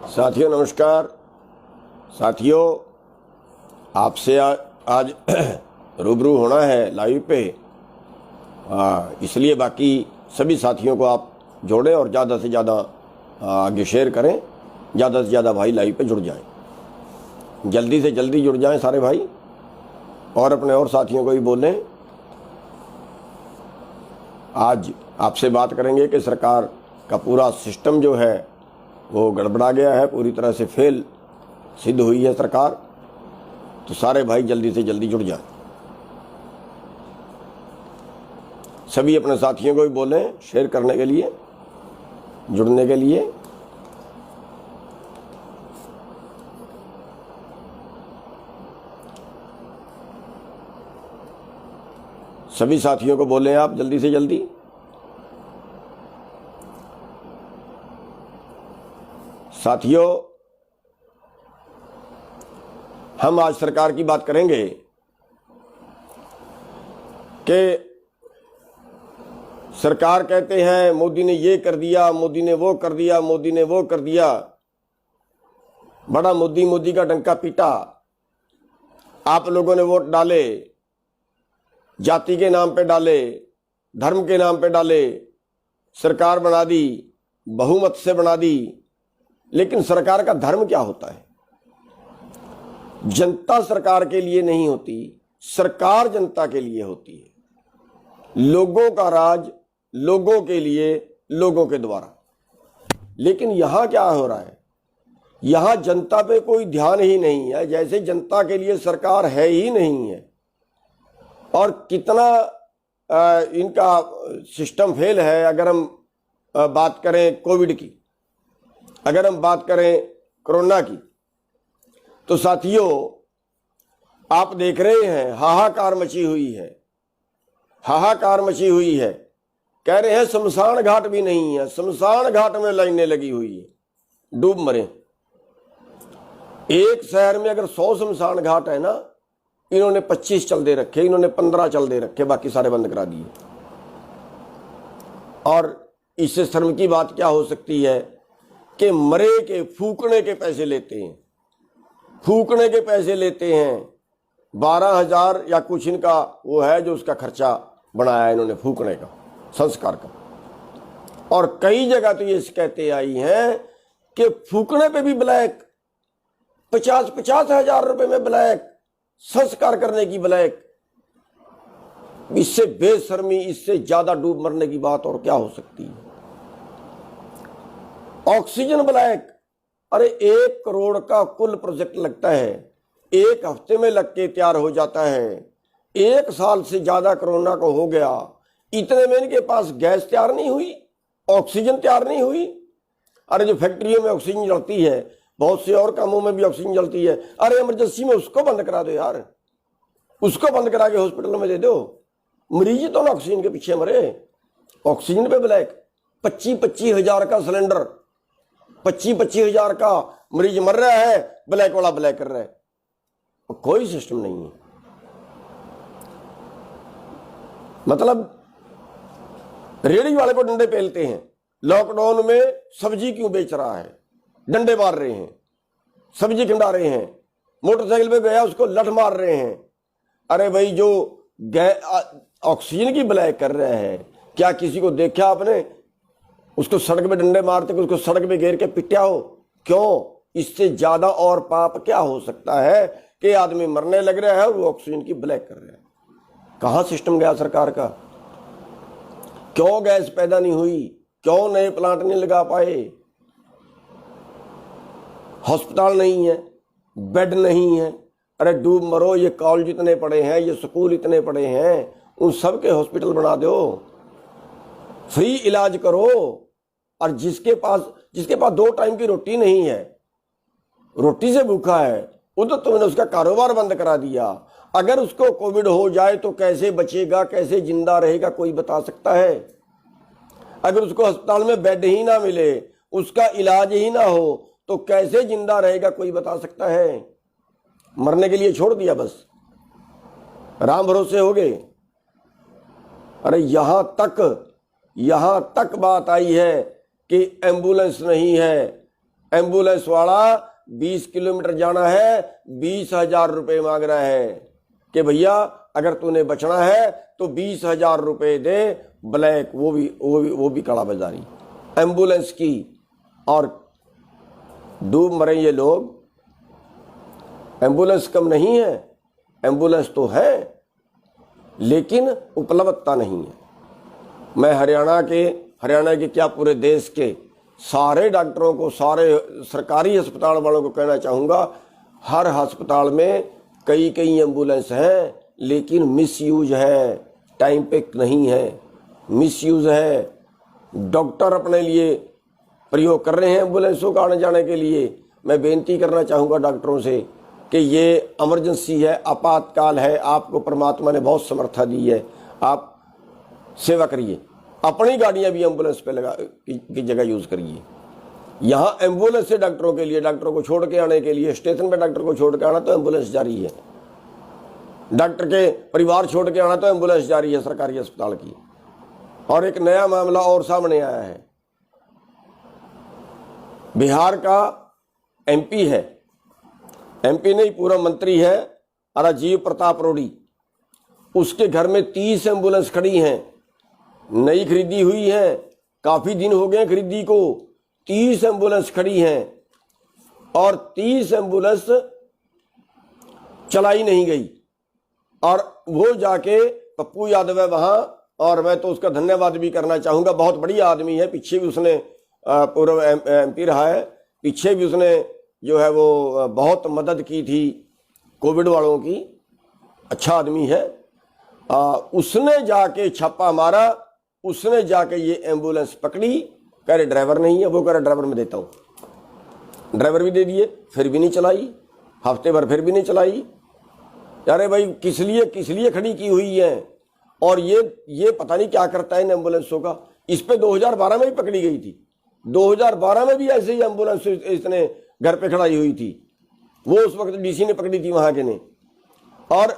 साथियों नमस्कार। साथियों आपसे आज रूबरू होना है लाइव पे, इसलिए बाकी सभी साथियों को आप जोड़ें और ज़्यादा से ज़्यादा आगे शेयर करें। ज़्यादा से ज़्यादा भाई लाइव पे जुड़ जाएं, जल्दी से जल्दी जुड़ जाएं सारे भाई, और अपने और साथियों को भी बोलें। आज आपसे बात करेंगे कि सरकार का पूरा सिस्टम जो है वो गड़बड़ा गया है, पूरी तरह से फेल सिद्ध हुई है सरकार। तो सारे भाई जल्दी से जल्दी जुड़ जाएं। सभी अपने साथियों को भी बोलें शेयर करने के लिए, जुड़ने के लिए। सभी साथियों को बोलें आप जल्दी से जल्दी। साथियों हम आज सरकार की बात करेंगे कि सरकार कहते हैं मोदी ने ये कर दिया, मोदी ने वो कर दिया, मोदी ने वो कर दिया। बड़ा मोदी मोदी का डंका पीटा। आप लोगों ने वोट डाले, जाति के नाम पे डाले, धर्म के नाम पे डाले, सरकार बना दी, बहुमत से बना दी। लेकिन सरकार का धर्म क्या होता है? जनता सरकार के लिए नहीं होती, सरकार जनता के लिए होती है। लोगों का राज लोगों के लिए, लोगों के द्वारा। लेकिन यहां क्या हो रहा है? यहां जनता पे कोई ध्यान ही नहीं है, जैसे जनता के लिए सरकार है ही नहीं है। और कितना इनका सिस्टम फेल है। अगर हम बात करें कोविड की, अगर हम बात करें कोरोना की, तो साथियों आप देख रहे हैं हाहाकार मची हुई है, हाहाकार मची हुई है। कह रहे हैं शमशान घाट भी नहीं है, शमशान घाट में लाइनें लगी हुई है, डूब मरे। एक शहर में अगर 100 शमशान घाट है ना, इन्होंने 25 चल दे रखे, इन्होंने 15 चल दे रखे, बाकी सारे बंद करा दिए। और इससे शर्म की बात क्या हो सकती है कि मरे के फूकने के पैसे लेते हैं, फूकने के पैसे लेते हैं। 12,000 या कुछ इनका वो है जो उसका खर्चा बनाया है इन्होंने फूकने का, संस्कार का। और कई जगह तो ये शिकायतें आई हैं कि फूकने पे भी ब्लैक, 50-50 हजार रुपए में ब्लैक, संस्कार करने की ब्लैक। इससे बेशर्मी, इससे ज्यादा डूब मरने की बात और क्या हो सकती है? Oxygen black. अरे 1 करोड़ का कुल प्रोजेक्ट लगता है, 1 हफ्ते में लग के तैयार हो जाता है। 1 साल से ज्यादा कोरोना को हो गया, इतने में इनके पास गैस तैयार नहीं हुई, ऑक्सीजन तैयार नहीं हुई। अरे जो फैक्ट्रियों में ऑक्सीजन जलती है, बहुत से और कामों में भी ऑक्सीजन जलती है। अरे इमरजेंसी में उसको बंद करा दो यार, उसको बंद करा के हॉस्पिटल में दे दो। मरीज तो ना ऑक्सीजन के पीछे मरे। ऑक्सीजन पे ब्लैक, 25-25 हजार का सिलेंडर, 25-25 हजार का मरीज मर रहा है, ब्लैक वाला ब्लैक कर रहा है। कोई सिस्टम नहीं है। मतलब रेहड़ी वाले को डंडे पेलते हैं। लॉकडाउन में सब्जी क्यों बेच रहा है, डंडे मार रहे हैं, सब्जी खिंडा रहे हैं। मोटरसाइकिल पे गया उसको लठ मार रहे हैं। अरे भाई जो ऑक्सीजन की ब्लैक कर रहे हैं, क्या किसी को देखा आपने? उसको सड़क पे डंडे मारते, उसको सड़क पे घेर के पिटा हो? क्यों? इससे ज्यादा और पाप क्या हो सकता है कि आदमी मरने लग रहा है और वो ऑक्सीजन की ब्लैक कर रहा है? कहां सिस्टम गया सरकार का? क्यों गैस पैदा नहीं हुई? क्यों नए प्लांट नहीं लगा पाए? अस्पताल नहीं है, बेड नहीं है। अरे डूब मरो। ये कॉलेज इतने पड़े हैं, ये स्कूल इतने पड़े हैं, उन सब के हॉस्पिटल बना दो, फ्री इलाज करो। और जिसके पास 2 टाइम की रोटी नहीं है, रोटी से भूखा है, वो तो तुमने उसका कारोबार बंद करा दिया। अगर उसको कोविड हो जाए तो कैसे बचेगा, कैसे जिंदा रहेगा, कोई बता सकता है? अगर उसको अस्पताल में बेड ही ना मिले, उसका इलाज ही ना हो, तो कैसे जिंदा रहेगा, कोई बता सकता है? मरने के लिए छोड़ दिया, बस राम भरोसे हो गए। अरे यहां तक बात आई है कि एम्बुलेंस नहीं है, एम्बुलेंस वाला 20 किलोमीटर जाना है, 20,000 रुपए मांग रहा है कि भैया अगर तूने बचना है तो 20,000 रुपए दे, ब्लैक, वो भी कड़ा बाजारी एम्बुलेंस की। और डूब मरे ये लोग। एम्बुलेंस कम नहीं है, एम्बुलेंस तो है, लेकिन उपलब्धता नहीं है। मैं हरियाणा के क्या पूरे देश के सारे डॉक्टरों को, सारे सरकारी अस्पताल वालों को कहना चाहूँगा, हर अस्पताल में कई एम्बुलेंस हैं, लेकिन मिसयूज है, टाइम पे नहीं है, मिसयूज है। डॉक्टर अपने लिए प्रयोग कर रहे हैं एम्बुलेंसों का आने जाने के लिए। मैं बेनती करना चाहूँगा डॉक्टरों से कि ये इमरजेंसी है, आपातकाल है, आपको परमात्मा ने बहुत समर्था दी है, आप सेवा करिए, अपनी गाड़ियां भी एम्बुलेंस पे लगा की जगह यूज करिए। यहाँ एम्बुलेंस से डॉक्टरों के लिए, डॉक्टरों को छोड़ के आने के लिए, स्टेशन पे डॉक्टर को छोड़ के आना तो एम्बुलेंस जारी है, डॉक्टर के परिवार छोड़ के आना तो एम्बुलेंस जारी है सरकारी अस्पताल की। और एक नया मामला और सामने आया है। बिहार का एमपी है, एमपी नहीं पूरा मंत्री है, राजीव प्रताप रूडी। उसके घर में 30 एम्बुलेंस खड़ी हैं, नई खरीदी हुई है, काफी दिन हो गए खरीदी को। 30 एम्बुलेंस खड़ी हैं और 30 एम्बुलेंस चलाई नहीं गई। और वो जाके पप्पू यादव है वहां, और मैं तो उसका धन्यवाद भी करना चाहूंगा, बहुत बढ़िया आदमी है। पीछे भी उसने पूर्व एमपी रहा है, पीछे भी उसने जो है वो बहुत मदद की थी कोविड वालों की, अच्छा आदमी है। उसने जाके छापा मारा, उसने जाके ये एम्बुलेंस पकड़ी, कह रहे ड्राइवर नहीं है, वो कह रहे ड्राइवर मैं देता हूं। ड्राइवर भी दे दिए, फिर भी नहीं चलाई, हफ्ते भर फिर भी नहीं चलाई। यारे भाई किस लिए खड़ी की हुई है। और ये पता नहीं क्या करता है इन एम्बुलेंसों का। इस पे 2012 में भी पकड़ी गई थी, 2012 में भी ऐसे ही एम्बुलेंस इसने घर पे खड़ाई हुई थी, वो उस वक्त डीसी ने पकड़ी थी वहां के ने। और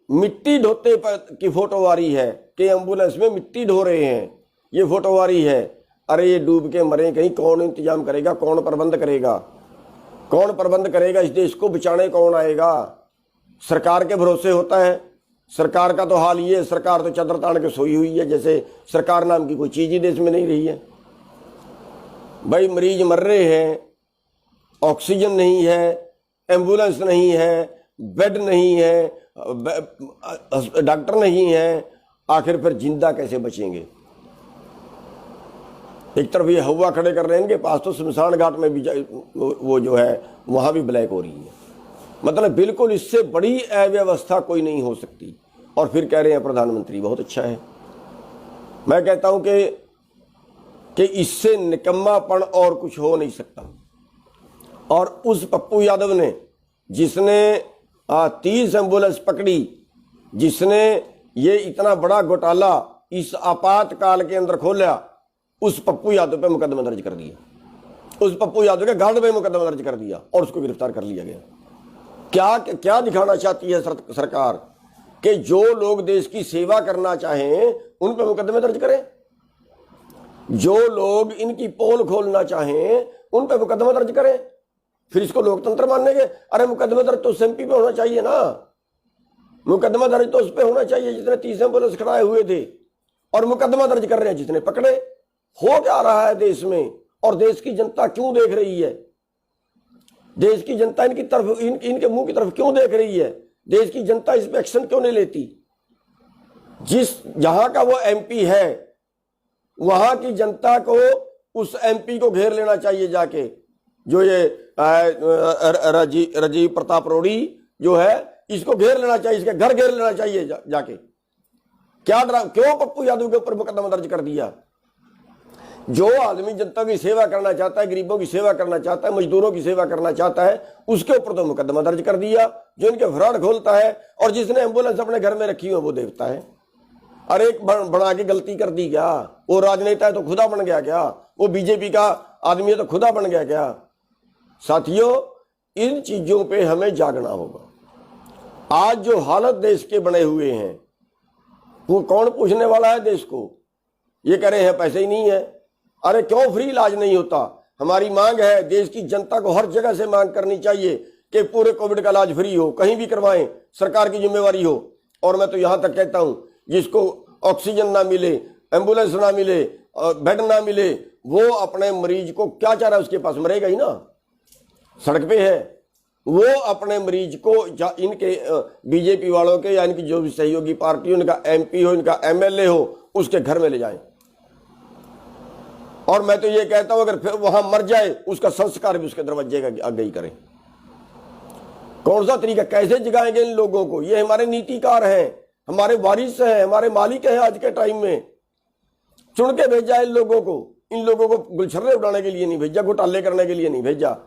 मिट्टी ढोते की फोटो आ रही है कि एम्बुलेंस में मिट्टी ढो रहे हैं, ये फोटो आ रही है। अरे ये डूब के मरे कहीं, कौन इंतजाम करेगा, कौन प्रबंध करेगा, कौन प्रबंध करेगा, इस देश को बचाने कौन आएगा। सरकार के भरोसे होता है। सरकार का तो हाल ये, सरकार तो चादर तान के सोई हुई है, जैसे सरकार नाम की कोई चीज ही देश में नहीं रही है। भाई मरीज मर रहे हैं, ऑक्सीजन नहीं है, एम्बुलेंस नहीं है, बेड नहीं है, डॉक्टर नहीं है, आखिर फिर जिंदा कैसे बचेंगे। एक तरफ ये हवा खड़े कर रहे हैं, इनके पास तो शमशान घाट में भी वो जो है वहां भी ब्लैक हो रही है। मतलब बिल्कुल इससे बड़ी अव्यवस्था कोई नहीं हो सकती। और फिर कह रहे हैं प्रधानमंत्री बहुत अच्छा है। मैं कहता हूं कि इससे निकम्मापन और कुछ हो नहीं सकता। और उस पप्पू यादव ने, जिसने 30 एम्बुलेंस पकड़ी, जिसने ये इतना बड़ा घोटाला इस आपातकाल के अंदर खोला, उस पप्पू यादव पे मुकदमा दर्ज कर दिया, उस पप्पू यादव के गार्ड पे मुकदमा दर्ज कर दिया और उसको गिरफ्तार कर लिया गया। क्या दिखाना चाहती है सरकार कि जो लोग देश की सेवा करना चाहें उन पे मुकदमे दर्ज करें, जो लोग इनकी पोल खोलना चाहें उन पे मुकदमा दर्ज करें, फिर इसको लोकतंत्र मानेंगे। अरे मुकदमा दर्ज तो एमपी पे होना चाहिए ना, मुकदमा दर्ज तो उस पे होना चाहिए जितने 30 एम्बुलेंस खड़ाए हुए थे, और मुकदमा दर्ज कर रहे हैं जितने पकड़े। हो क्या रहा है देश में, और देश की जनता क्यों देख रही है, देश की जनता इनकी तरफ, इनके मुंह की तरफ क्यों देख रही है, देश की जनता इस पे एक्शन क्यों नहीं लेती। जहां का वो एमपी है वहां की जनता को उस एमपी को घेर लेना चाहिए जाके, जो ये राजीव प्रताप रूडी जो है, इसको घेर लेना चाहिए, इसके घर घेर लेना चाहिए जाके। क्यों पप्पू यादव के ऊपर मुकदमा दर्ज कर दिया। जो आदमी जनता की सेवा करना चाहता है, गरीबों की सेवा करना चाहता है, मजदूरों की सेवा करना चाहता है, उसके ऊपर तो मुकदमा दर्ज कर दिया। जो इनके फ्रॉड खोलता है और जिसने एम्बुलेंस अपने घर में रखी हो वो देखता है। अरे एक बना के गलती कर दी क्या, वो राजनेता है तो खुदा बन गया क्या, वो बीजेपी का आदमी है तो खुदा बन गया क्या। साथियों, इन चीजों पे हमें जागना होगा। आज जो हालत देश के बने हुए हैं वो कौन पूछने वाला है देश को। ये कह रहे हैं पैसे ही नहीं है। अरे क्यों फ्री इलाज नहीं होता। हमारी मांग है, देश की जनता को हर जगह से मांग करनी चाहिए कि पूरे कोविड का इलाज फ्री हो, कहीं भी करवाएं, सरकार की जिम्मेवारी हो। और मैं तो यहां तक कहता हूं, जिसको ऑक्सीजन ना मिले, एम्बुलेंस ना मिले, बेड ना मिले, वो अपने मरीज को क्या चाह रहा है, उसके पास मरेगा ही ना, सड़क पे है। वो अपने मरीज को, इनके बीजेपी वालों के या इनकी जो भी सहयोगी पार्टी, इनका MP हो, इनका MLA हो, उसके घर में ले जाए। और मैं तो ये कहता हूं, अगर फिर वहां मर जाए, उसका संस्कार भी उसके दरवाजे का आगे ही करें। कौन सा तरीका, कैसे जगाएंगे इन लोगों को? ये हमारे नीतिकार हैं, हमारे वारिस हैं, हमारे मालिक हैं। आज के टाइम में चुन के भेजा इन लोगों को। इन लोगों को गुलछर्रे उड़ाने के लिए नहीं भेजा, घोटाले करने के लिए नहीं भेजा,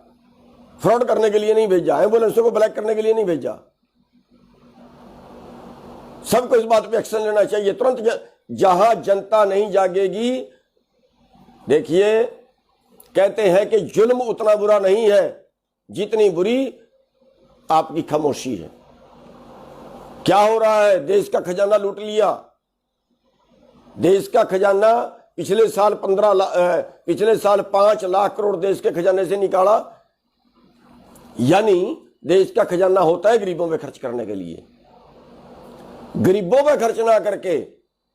फ्रॉड करने के लिए नहीं भेजा, एम्बुलेंसों को ब्लैक करने के लिए नहीं भेजा। सबको इस बात पे एक्शन लेना चाहिए तुरंत। जहां जनता नहीं जागेगी, देखिए कहते हैं कि जुल्म उतना बुरा नहीं है जितनी बुरी आपकी खामोशी है। क्या हो रहा है? देश का खजाना लूट लिया। देश का खजाना पिछले साल 5 लाख करोड़ देश के खजाने से निकाला। यानी देश का खजाना होता है गरीबों पे खर्च करने के लिए। गरीबों पे खर्च ना करके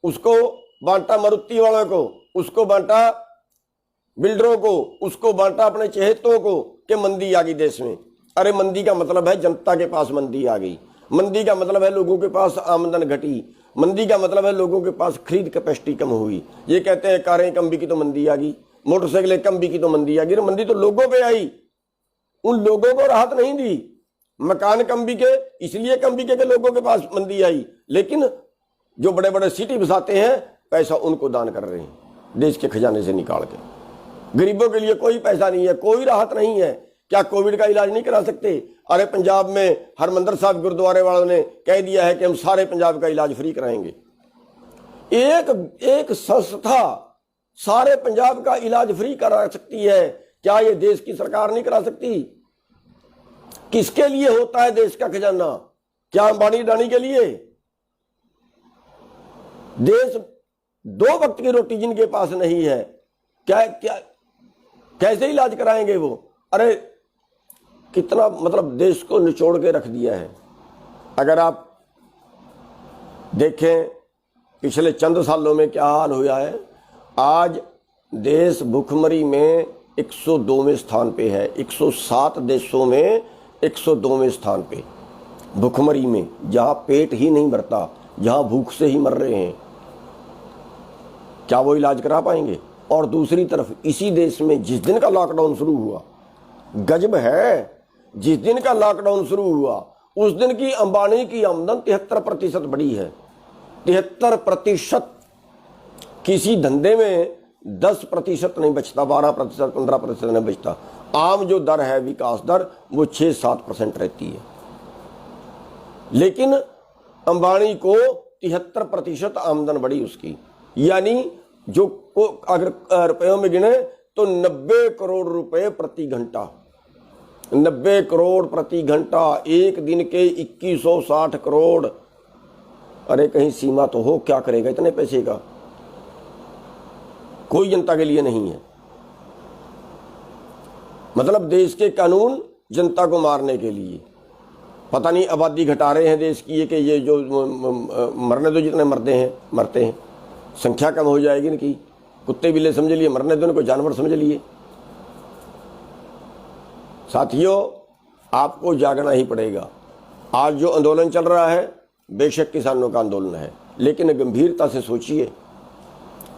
उसको बांटा मारुति वालों को, उसको बांटा बिल्डरों को, उसको बांटा अपने चहेतों को कि मंदी आ गई देश में। अरे मंदी का मतलब है जनता के पास मंदी आ गई। मंदी का मतलब है लोगों के पास आमदन घटी। मंदी का मतलब है लोगों के पास खरीद कैपेसिटी कम हुई। ये कहते हैं कारें कम बिकी तो मंदी आ गई, मोटरसाइकिलें कम बिकी तो मंदी आ गई। मंदी तो लोगों पे आई, उन लोगों को राहत नहीं दी। मकान कम बिके इसलिए कम बिके कि लोगों के पास मंदी आई, लेकिन जो बड़े बड़े सिटी बसाते हैं पैसा उनको दान कर रहे हैं देश के खजाने से निकाल के। गरीबों के लिए कोई पैसा नहीं है, कोई राहत नहीं है। क्या कोविड का इलाज नहीं करा सकते? अरे पंजाब में हरमंदर साहब गुरुद्वारे वालों ने कह दिया है कि हम सारे पंजाब का इलाज फ्री कराएंगे। एक संस्था सारे पंजाब का इलाज फ्री करा सकती है, क्या ये देश की सरकार नहीं करा सकती? किसके लिए होता है देश का खजाना? क्या अंबानी अडानी के लिए? देश 2 वक्त की रोटी जिनके पास नहीं है, क्या कैसे इलाज कराएंगे वो? अरे कितना मतलब देश को निचोड़ के रख दिया है। अगर आप देखें पिछले चंद सालों में क्या हाल हुआ है। आज देश भुखमरी में 102वें स्थान पे है। 107 देशों में 102वें स्थान पे भुखमरी में, जहां पेट ही नहीं भरता, जहां भूख से ही मर रहे हैं। क्या वो इलाज करा पाएंगे? और दूसरी तरफ इसी देश में जिस दिन का लॉकडाउन शुरू हुआ, गजब है, जिस दिन का लॉकडाउन शुरू हुआ उस दिन की अंबानी की आमदन 73% बढ़ी है। 73%। किसी धंधे में 10% नहीं बचता, 12%, 15% नहीं बचता। आम जो दर है विकास दर, वो 6-7% रहती है। लेकिन अंबानी को 73% आमदन बढ़ी उसकी। यानी जो को अगर रुपयों में गिने तो 90 करोड़ रुपए प्रति घंटा। 90 करोड़ प्रति घंटा। एक दिन के 2160 करोड़। अरे कहीं सीमा तो हो, क्या करेगा इतने पैसे का? कोई जनता के लिए नहीं है। मतलब देश के कानून जनता को मारने के लिए। पता नहीं आबादी घटा रहे हैं देश की, कि ये जो मरने दो, जितने मरते हैं संख्या कम हो जाएगी इनकी। कुत्ते बिल्ले समझ लिए, मरने दो इनको, जानवर समझ लिए। साथियों, आपको जागना ही पड़ेगा। आज जो आंदोलन चल रहा है बेशक किसानों का आंदोलन है, लेकिन गंभीरता से सोचिए,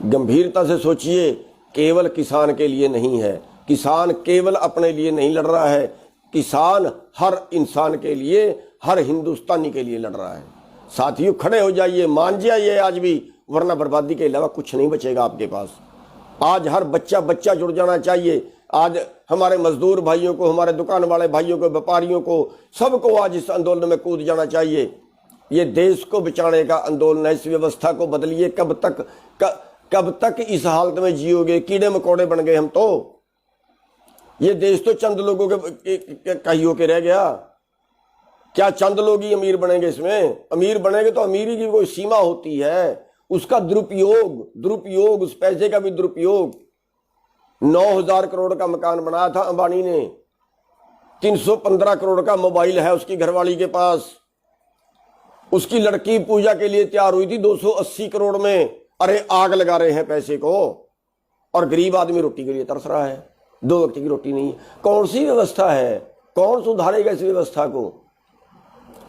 गंभीरता से सोचिए। केवल किसान के लिए नहीं है। किसान केवल अपने लिए नहीं लड़ रहा है। किसान हर इंसान के लिए, हर हिंदुस्तानी के लिए लड़ रहा है। साथियों, खड़े हो जाइए, मान जाइए आज भी, वरना बर्बादी के अलावा कुछ नहीं बचेगा आपके पास। आज हर बच्चा जुड़ जाना चाहिए। आज हमारे मजदूर भाइयों को, हमारे दुकान वाले भाइयों को, व्यापारियों को, सबको आज इस आंदोलन में कूद जाना चाहिए। ये देश को बचाने का आंदोलन है। इस व्यवस्था को बदलिए। कब तक इस हालत में जियोगे? कीड़े मकोड़े बन गए हम तो। ये देश तो चंद लोगों के कहीं होके रह गया। क्या चंद लोग ही अमीर बनेंगे इसमें? अमीर बनेंगे तो अमीरी की कोई सीमा होती है, उसका दुरुपयोग, उस पैसे का भी दुरुपयोग। 9,000 करोड़ का मकान बनाया था अंबानी ने, 315 करोड़ का मोबाइल है उसकी घरवाली के पास, उसकी लड़की पूजा के लिए तैयार हुई थी 280 करोड़ में। अरे आग लगा रहे हैं पैसे को, और गरीब आदमी रोटी के लिए तरस रहा है, 2 वक्त की रोटी नहीं है। कौन सी व्यवस्था है? कौन सुधारेगा इस व्यवस्था को?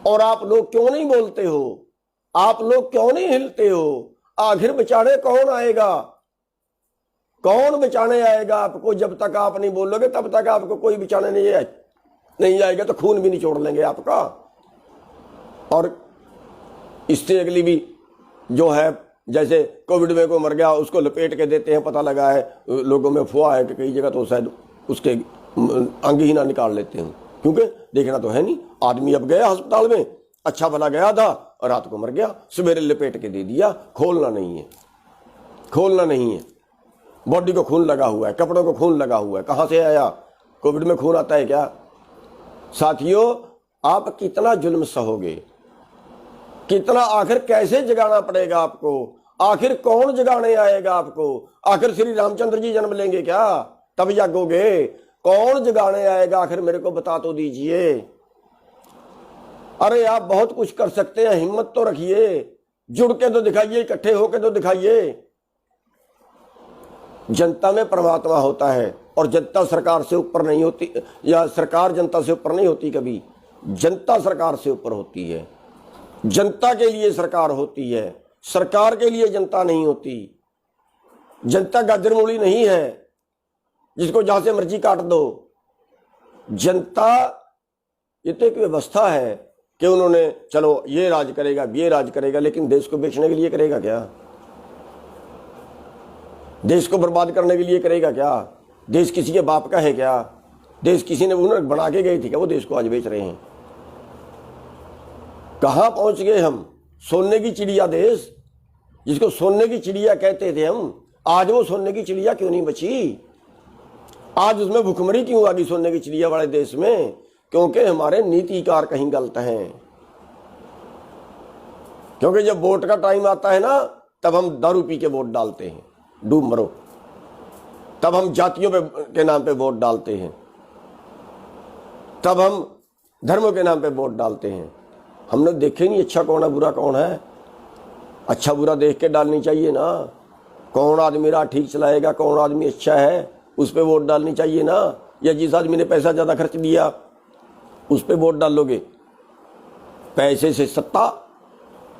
और आप लोग क्यों नहीं बोलते हो? आप लोग क्यों नहीं हिलते हो? आखिर बचाने कौन आएगा? कौन बचाने आएगा आपको? जब तक आप नहीं बोलोगे तब तक आपको कोई बचाने नहीं आएगा, तो खून भी निचोड़ लेंगे आपका। और इससे अगली भी जो है, जैसे कोविड में को मर गया उसको लपेट के देते हैं, पता लगा है लोगों में अफवाह है कि कई जगह तो शायद उसके अंग ही ना निकाल लेते हैं, क्योंकि देखना तो है नहीं। आदमी अब गया अस्पताल में, अच्छा भला गया था और रात को मर गया, सवेरे लपेट के दे दिया। खोलना नहीं है, खोलना नहीं है। बॉडी को खून लगा हुआ है, कपड़ों को खून लगा हुआ है, कहां से आया? कोविड में खून आता है क्या? साथियों, आप कितना जुल्म सहोगे, कितना? आखिर कैसे जगाना पड़ेगा आपको? आखिर कौन जगाने आएगा आपको? आखिर श्री रामचंद्र जी जन्म लेंगे क्या तब जागोगे? कौन जगाने आएगा आखिर? मेरे को बता तो दीजिए। अरे आप बहुत कुछ कर सकते हैं, हिम्मत तो रखिए, जुड़ के तो दिखाइए, इकट्ठे होके तो दिखाइए। जनता में परमात्मा होता है, और जनता सरकार से ऊपर नहीं होती, या सरकार जनता से ऊपर नहीं होती कभी। जनता सरकार से ऊपर होती है, जनता के लिए सरकार होती है, सरकार के लिए जनता नहीं होती। जनता गाजर मूली नहीं है जिसको जहां से मर्जी काट दो। जनता ये तो एक व्यवस्था है कि उन्होंने चलो ये राज करेगा, ये राज करेगा, लेकिन देश को बेचने के लिए करेगा क्या? देश को बर्बाद करने के लिए करेगा क्या? देश किसी के बाप का है क्या? देश किसी ने उन्होंने बना के गए थे क्या? वो देश को आज बेच रहे हैं। कहां पहुंच गए हम? सोने की चिड़िया देश, जिसको सोने की चिड़िया कहते थे हम, आज वो सोने की चिड़िया क्यों नहीं बची? आज उसमें भुखमरी क्यों आ गई सोने की चिड़िया वाले देश में? क्योंकि हमारे नीतिकार कहीं गलत हैं। क्योंकि जब वोट का टाइम आता है ना, तब हम दारू पी के वोट डालते हैं, डूब मरो। तब हम जातियों के नाम पे वोट डालते हैं, तब हम धर्मों के नाम पे वोट डालते हैं। हमने देखे नहीं अच्छा कौन है, बुरा कौन है। अच्छा बुरा देख के डालनी चाहिए ना। कौन आदमी राह ठीक चलाएगा, कौन आदमी अच्छा है, उस पर वोट डालनी चाहिए ना। या जिस आदमी ने पैसा ज़्यादा खर्च दिया उस पर वोट डालोगे? पैसे से सत्ता,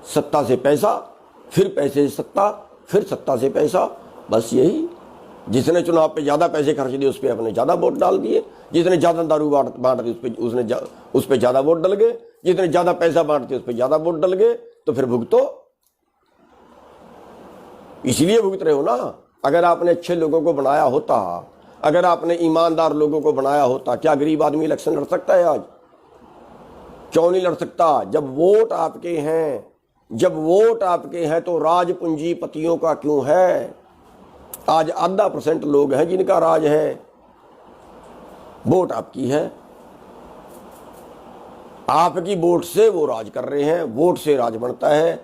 सत्ता से पैसा, फिर पैसे से सत्ता, फिर सत्ता से पैसा, बस यही। जिसने चुनाव पे ज़्यादा पैसे खर्च दिए उस पर अपने ज़्यादा वोट डाल दिए, जिसने ज़्यादा दारू बांट दी उस पर ज़्यादा वोट डल गए, जितने ज़्यादा पैसा बांटते उस पर ज़्यादा वोट डल गए। तो फिर भुगतो, इसलिए भुगत रहे हो ना। अगर आपने अच्छे लोगों को बनाया होता, अगर आपने ईमानदार लोगों को बनाया होता, क्या गरीब आदमी इलेक्शन लड़ सकता है आज? क्यों नहीं लड़ सकता? जब वोट आपके हैं, जब वोट आपके हैं तो राज पूंजीपतियों का क्यों है? आज 0.5% लोग हैं जिनका राज है। वोट आपकी है, आपकी वोट से वो राज कर रहे हैं, वोट से राज बनता है।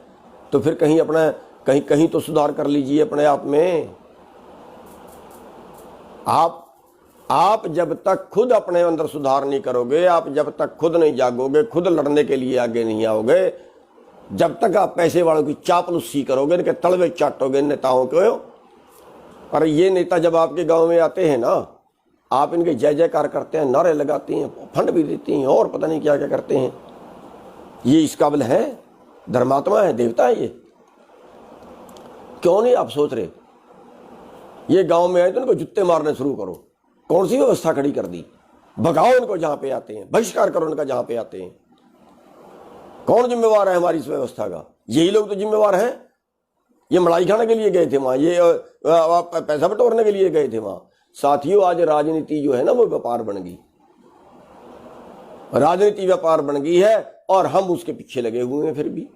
तो फिर कहीं अपना कहीं तो सुधार कर लीजिए अपने आप में। आप जब तक खुद अपने अंदर सुधार नहीं करोगे, आप जब तक खुद नहीं जागोगे, खुद लड़ने के लिए आगे नहीं आओगे, जब तक आप पैसे वालों की चापलूसी करोगे, इनके तलवे चाटोगे नेताओं को। और ये नेता जब आपके गांव में आते हैं ना, आप इनके जय जयकार करते हैं, नारे लगाते हैं, फंड भी देती हैं और पता नहीं क्या क्या करते हैं। ये इस काबिल है? धर्मात्मा है, देवता है ये? क्यों नहीं आप सोच रहे? ये गांव में आए तो इनको जुत्ते मारने शुरू करो। कौन सी व्यवस्था खड़ी कर दी? भगाओ इनको जहां पे आते हैं, बहिष्कार करो इनका जहां पे आते हैं। कौन जिम्मेवार है हमारी इस व्यवस्था का? यही लोग तो जिम्मेवार हैं। ये मलाई खाने के लिए गए थे वहां, ये पैसा बटोरने के लिए गए थे वहां। साथियों, आज राजनीति जो है ना वो व्यापार बन गई, राजनीति व्यापार बन गई है और हम उसके पीछे लगे हुए हैं। फिर भी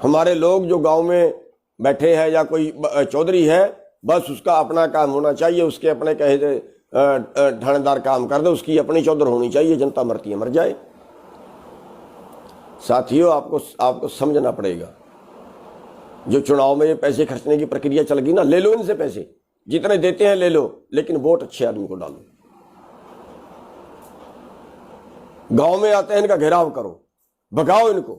हमारे लोग जो गांव में बैठे हैं या कोई चौधरी है, बस उसका अपना काम होना चाहिए, उसके अपने कहे थानेदार काम कर दे, उसकी अपनी चौधर होनी चाहिए, जनता मरती है मर जाए। साथियों, आपको समझना पड़ेगा। जो चुनाव में ये पैसे खर्चने की प्रक्रिया चल गई ना, ले लो इनसे पैसे, जितने देते हैं ले लो, लेकिन वोट अच्छे आदमी को डालो। गांव में आते हैं इनका घेराव करो, भगाओ इनको।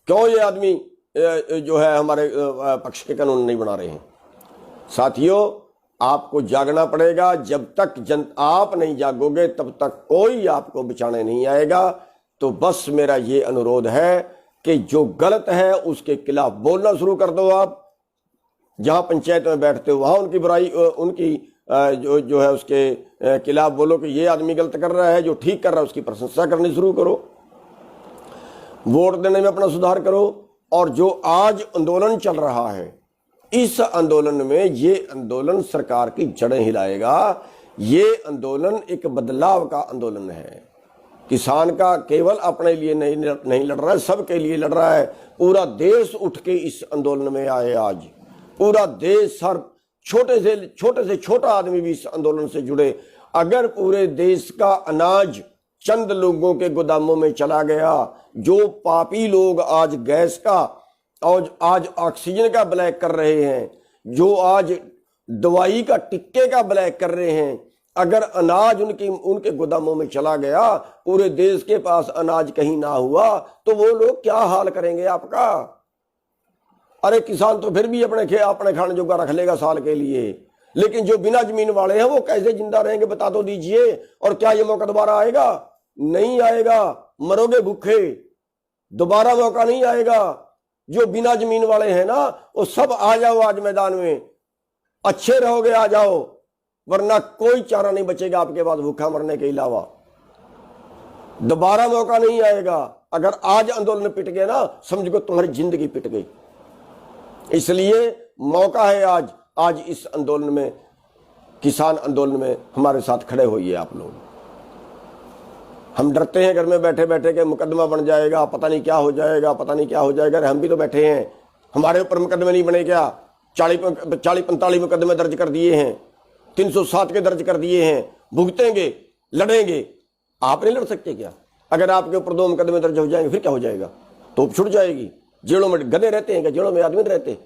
क्यों ये आदमी जो है हमारे पक्ष के कानून नहीं बना रहे हैं? साथियों, आपको जागना पड़ेगा। जब तक आप नहीं जागोगे तब तक कोई आपको बचाने नहीं आएगा। तो बस मेरा ये अनुरोध है कि जो गलत है उसके खिलाफ बोलना शुरू कर दो। आप जहां पंचायत में बैठते हो वहां उनकी बुराई, उनकी जो है उसके खिलाफ बोलो कि ये आदमी गलत कर रहा है, जो ठीक कर रहा है उसकी प्रशंसा करनी शुरू करो। वोट देने में अपना सुधार करो। और जो आज आंदोलन चल रहा है, इस आंदोलन में, ये आंदोलन सरकार की जड़ें हिलाएगा। ये आंदोलन एक बदलाव का आंदोलन है। किसान का केवल अपने लिए नहीं लड़ रहा है, सबके लिए लड़ रहा है। पूरा देश उठ के इस आंदोलन में आए। आज पूरा देश, हर छोटे से छोटा आदमी भी इस आंदोलन से जुड़े। अगर पूरे देश का अनाज चंद लोगों के गोदामों में चला गया, जो पापी लोग आज गैस का और आज ऑक्सीजन का ब्लैक कर रहे हैं, जो आज दवाई का टिक्के का ब्लैक कर रहे हैं, अगर अनाज उनके गोदामों में चला गया, पूरे देश के पास अनाज कहीं ना हुआ, तो वो लोग क्या हाल करेंगे आपका? अरे किसान तो फिर भी अपने खाने जोगा रख लेगा साल के लिए, लेकिन जो बिना जमीन वाले हैं वो कैसे जिंदा रहेंगे बता तो दीजिए। और क्या ये मौका दोबारा आएगा? नहीं आएगा। मरोगे भूखे, दोबारा मौका नहीं आएगा। जो बिना जमीन वाले हैं ना, वो सब आ जाओ आज मैदान में, अच्छे रहोगे आ जाओ, वरना कोई चारा नहीं बचेगा आपके पास भूखा मरने के अलावा। दोबारा मौका नहीं आएगा। अगर आज आंदोलन पिट गए ना, समझो तुम्हारी जिंदगी पिट गई। इसलिए मौका है आज इस आंदोलन में, किसान आंदोलन में हमारे साथ खड़े होइए आप लोग। हम डरते हैं घर में बैठे बैठे के मुकदमा बन जाएगा, पता नहीं क्या हो जाएगा, पता नहीं क्या हो जाएगा। हम भी तो बैठे हैं, हमारे ऊपर मुकदमे नहीं बने क्या? 40-45 मुकदमे दर्ज कर दिए हैं, 307 के दर्ज कर दिए हैं। भुगतेंगे, लड़ेंगे। आप नहीं लड़ सकते क्या? अगर आपके ऊपर 2 मुकदमे दर्ज हो जाएंगे फिर क्या हो जाएगा? तोप छुट जाएगी। जेलों में गधे रहते हैं क्या? जेलों में आदमी रहते।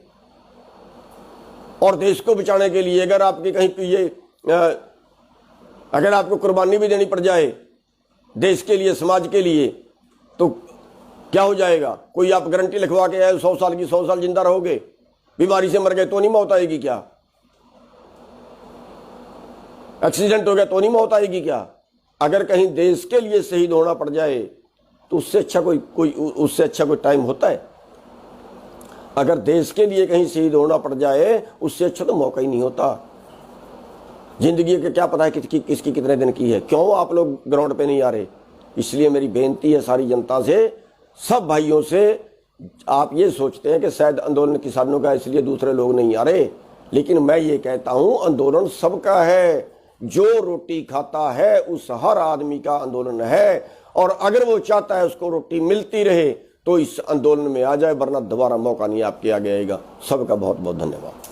और देश को बचाने के लिए अगर आपके कहीं अगर आपको कुर्बानी भी देनी पड़ जाए देश के लिए, समाज के लिए, तो क्या हो जाएगा? कोई आप गारंटी लिखवा के आए 100 साल की, 100 साल जिंदा रहोगे? बीमारी से मर गए तो नहीं मौत आएगी क्या? एक्सीडेंट हो गया तो नहीं मौत आएगी क्या? अगर कहीं देश के लिए शहीद होना पड़ जाए तो उससे अच्छा कोई टाइम होता है? अगर देश के लिए कहीं शहीद होना पड़ जाए उससे अच्छा तो मौका ही नहीं होता। जिंदगी का क्या पता है किसकी कितने दिन की है? क्यों आप लोग ग्राउंड पे नहीं आ रहे? इसलिए मेरी बेनती है सारी जनता से, सब भाइयों से। आप ये सोचते हैं कि शायद आंदोलन किसानों का इसलिए दूसरे लोग नहीं आ रहे, लेकिन मैं ये कहता हूं आंदोलन सबका है। जो रोटी खाता है उस हर आदमी का आंदोलन है। और अगर वो चाहता है उसको रोटी मिलती रहे तो इस आंदोलन में आ जाए, वरना दोबारा मौका नहीं आपके आगे आएगा। सबका बहुत बहुत धन्यवाद।